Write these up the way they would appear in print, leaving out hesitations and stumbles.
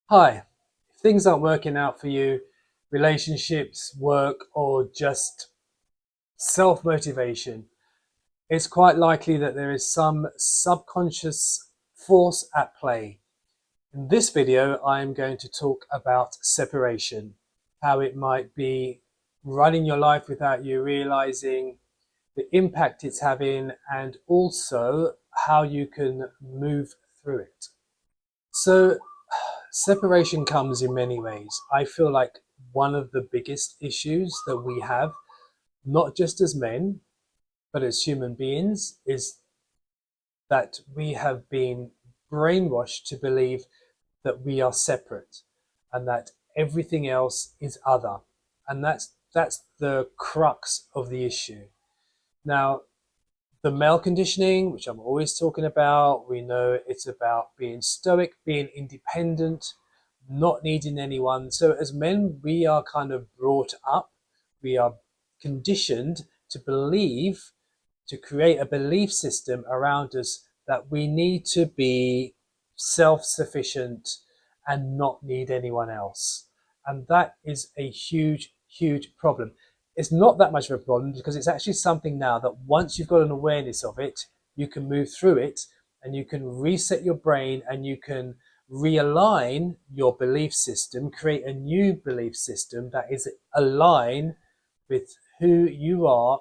Hi, if things aren't working out for you, relationships, work, or just self motivation, it's quite likely that there is some subconscious force at play. In this video, I'm going to talk about separation, how it might be running your life without you realizing the impact it's having, and also how you can move through it. So, separation comes in many ways. I feel like one of the biggest issues that we have, not just as men, but as human beings, is that we have been brainwashed to believe that we are separate and that everything else is other. And that's the crux of the issue. Now, the male conditioning, which I'm always talking about, we know it's about being stoic, being independent, not needing anyone. So, as men, we are kind of brought up, we are conditioned to believe, to create a belief system around us that we need to be self sufficient and not need anyone else. And that is a huge, huge problem. It's not that much of a problem because it's actually something now that once you've got an awareness of it, you can move through it and you can reset your brain and you can realign your belief system, create a new belief system that is aligned with who you are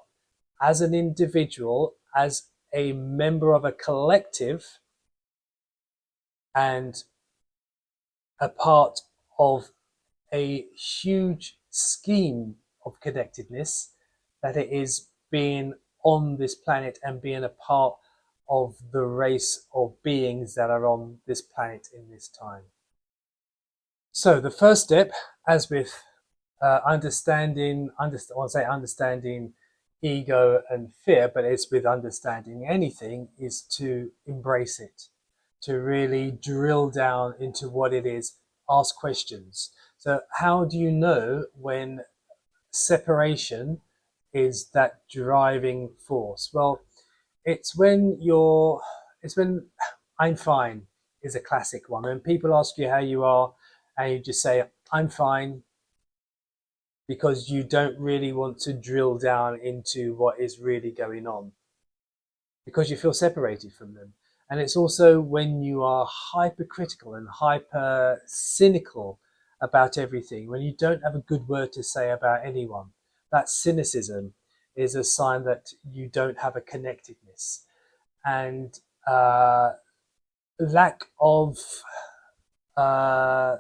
as an individual, as a member of a collective, and a part of a huge scheme of connectedness that it is being on this planet and being a part of the race of beings that are on this planet in this time. So the first step, as with I want to say understanding ego and fear, but it's with understanding anything, is to embrace it, to really drill down into what it is, ask questions. So, how do you know when separation is that driving force? Well, it's when it's when I'm fine is a classic one. When people ask you how you are, and you just say, I'm fine, because you don't really want to drill down into what is really going on because you feel separated from them. And it's also when you are hypercritical and hyper cynical about everything, when you don't have a good word to say about anyone. That cynicism is a sign that you don't have a connectedness. And lack of, uh,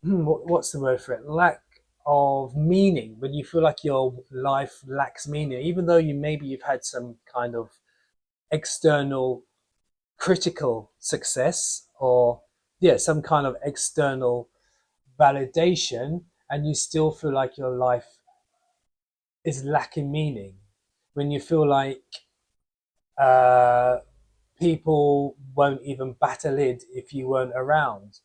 what's the word for it? Lack of meaning, when you feel like your life lacks meaning, even though you've had some kind of external critical success, or some kind of external validation, and you still feel like your life is lacking meaning, when you feel like uh, people won't even bat a lid if you weren't around.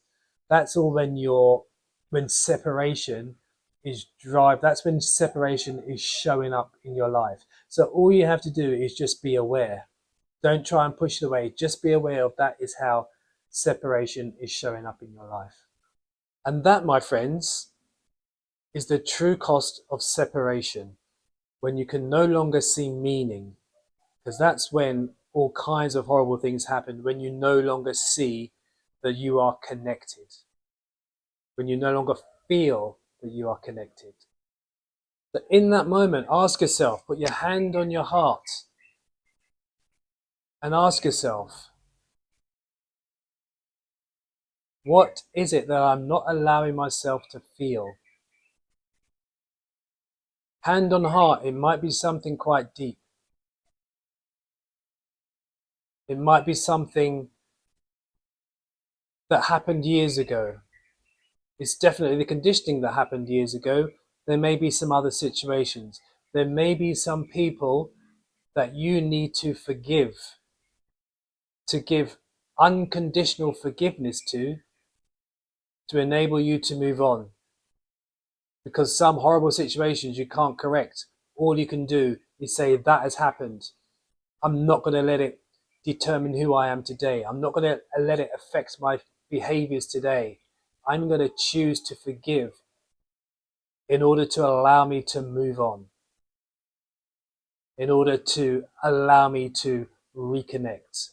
That's all when separation that's when separation is showing up in your life. So all you have to do is just be aware. Don't try and push it away. Just be aware of that is how separation is showing up in your life. And that, my friends, is the true cost of separation, when you can no longer see meaning, because that's when all kinds of horrible things happen, when you no longer see that you are connected, when you no longer feel that you are connected. But in that moment, ask yourself, put your hand on your heart and ask yourself, what is it that I'm not allowing myself to feel? Hand on heart, it might be something quite deep. It might be something that happened years ago. It's definitely the conditioning that happened years ago. There may be some other situations. There may be some people that you need to forgive, to give unconditional forgiveness to enable you to move on. Because some horrible situations you can't correct. All you can do is say, that has happened. I'm not going to let it determine who I am today. I'm not going to let it affect my behaviors today. I'm going to choose to forgive in order to allow me to move on, in order to allow me to reconnect,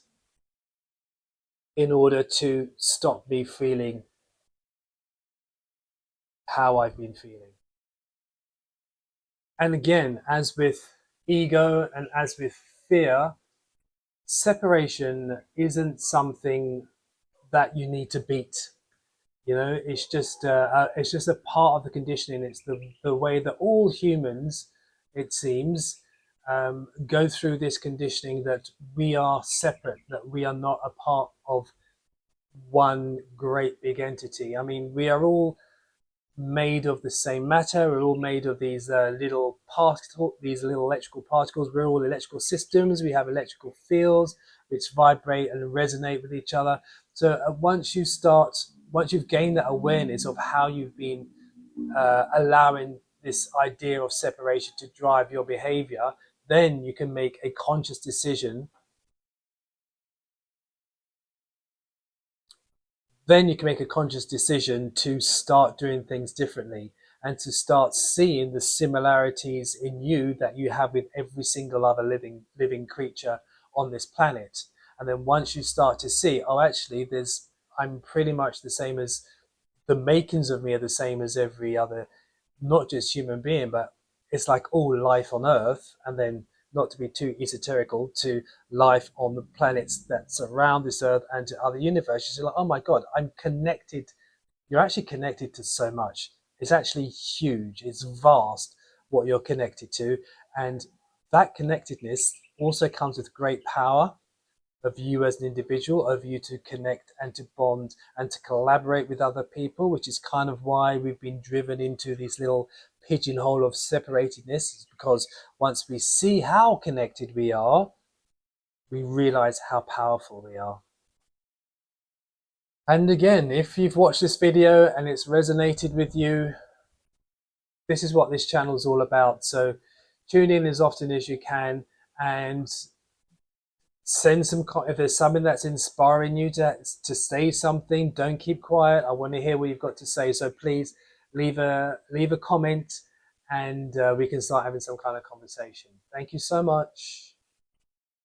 in order to stop me feeling how I've been feeling. And again, as with ego and as with fear, separation isn't something that you need to beat. You know, it's just a part of the conditioning. It's the way that all humans, it seems, go through this conditioning that we are separate, that we are not a part of one great big entity. I mean, we are all made of the same matter. We're all made of these little particles, these little electrical particles. We're all electrical systems. We have electrical fields which vibrate and resonate with each other. So once you've gained that awareness of how you've been allowing this idea of separation to drive your behavior, then you can make a conscious decision. Then you can make a conscious decision to start doing things differently and to start seeing the similarities in you that you have with every single other living creature on this planet. And then once you start to see, oh, actually, I'm pretty much the same as the makings of me are the same as every other, not just human being, but it's like all life on Earth, and then not to be too esoterical, to life on the planets that surround this Earth and to other universes. You're like, oh my God, I'm connected. You're actually connected to so much. It's actually huge. It's vast what you're connected to. And that connectedness also comes with great power of you as an individual, of you to connect and to bond and to collaborate with other people, which is kind of why we've been driven into this little pigeonhole of separatedness, because once we see how connected we are, we realize how powerful we are. And again, if you've watched this video and it's resonated with you, this is what this channel is all about. So tune in as often as you can and send some, if there's something that's inspiring you to say something, don't keep quiet. I want to hear what you've got to say. So please leave a comment and we can start having some kind of conversation. Thank you so much.